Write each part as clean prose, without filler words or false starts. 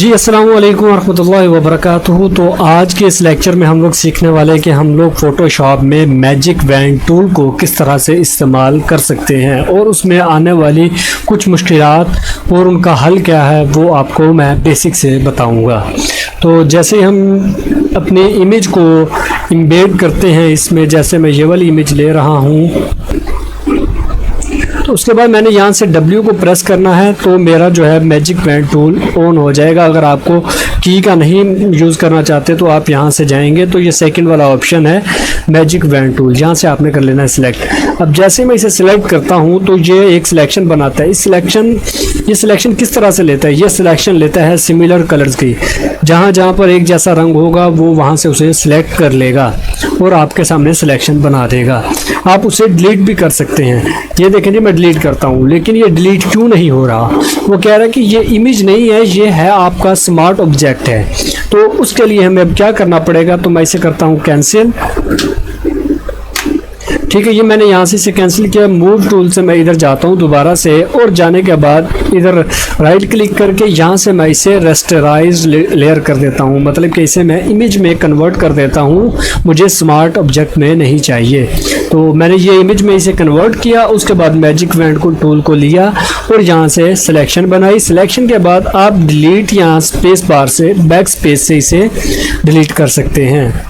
जी अस्सलाम वालेकुम रहमतुल्लाहि व बरकातुहू। तो आज के इस लेक्चर में हम लोग सीखने वाले हैं कि हम लोग फ़ोटोशॉप में मैजिक वैन टूल को किस तरह से इस्तेमाल कर सकते हैं और उसमें आने वाली कुछ मुश्किलात और उनका हल क्या है वो आपको मैं बेसिक से बताऊंगा। तो जैसे हम अपनी इमेज को इम्बेड करते हैं इसमें, जैसे मैं ये वाली इमेज ले रहा हूँ, तो उसके बाद मैंने यहाँ से W को प्रेस करना है तो मेरा जो है मैजिक वैन टूल ऑन हो जाएगा। अगर आपको की का नहीं यूज़ करना चाहते तो आप यहाँ से जाएंगे तो ये सेकंड वाला ऑप्शन है मैजिक वैन टूल, यहाँ से आपने कर लेना है सिलेक्ट। अब जैसे मैं इसे सिलेक्ट करता हूँ तो ये एक सिलेक्शन बनाता है। ये सिलेक्शन किस तरह से लेता है? ये सिलेक्शन लेता है सिमिलर कलर्स की, जहाँ जहाँ पर एक जैसा रंग होगा वो वहाँ से उसे सिलेक्ट कर लेगा और आपके सामने सिलेक्शन बना देगा। आप उसे डिलीट भी कर सकते हैं। ये देखें जी, मैं डिलीट करता हूँ लेकिन ये डिलीट क्यों नहीं हो रहा? वो कह रहा है कि ये इमेज नहीं है, ये है आपका स्मार्ट ऑब्जेक्ट है। तो उसके लिए हमें अब क्या करना पड़ेगा? तो मैं इसे करता हूँ कैंसिल। ठीक है, ये मैंने यहाँ से इसे कैंसिल किया। मूव टूल से मैं इधर जाता हूँ दोबारा से, और जाने के बाद इधर राइट क्लिक करके यहाँ से मैं इसे रेस्टराइज लेयर कर देता हूँ, मतलब कि इसे मैं इमेज में कन्वर्ट कर देता हूँ। मुझे स्मार्ट ऑब्जेक्ट में नहीं चाहिए। तो मैंने ये इमेज में इसे कन्वर्ट किया। उसके बाद मैजिक वैन टूल को लिया और यहाँ से सिलेक्शन बनाई। सिलेक्शन के बाद आप डिलीट यहाँ स्पेस बार से, बैक स्पेस से इसे डिलीट कर सकते हैं।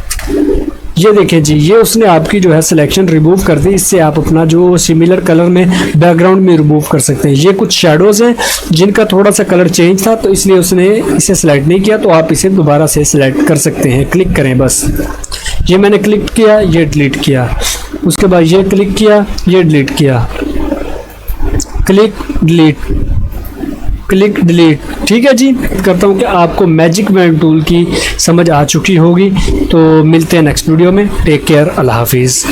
ये देखें जी, ये उसने आपकी जो है सिलेक्शन रिमूव कर दी। इससे आप अपना जो सिमिलर कलर में बैकग्राउंड में रिमूव कर सकते हैं। ये कुछ शेडोज़ हैं जिनका थोड़ा सा कलर चेंज था तो इसलिए उसने इसे सिलेक्ट नहीं किया, तो आप इसे दोबारा से सिलेक्ट कर सकते हैं। क्लिक करें बस। ये मैंने क्लिक किया, ये डिलीट किया। उसके बाद ये क्लिक किया, ये डिलीट किया। Click delete, click delete. ठीक है जी, करता हूँ कि आपको मैजिक वैन टूल की समझ आ चुकी होगी। तो मिलते हैं नेक्स्ट वीडियो में। टेक केयर, अल्लाह हाफिज़।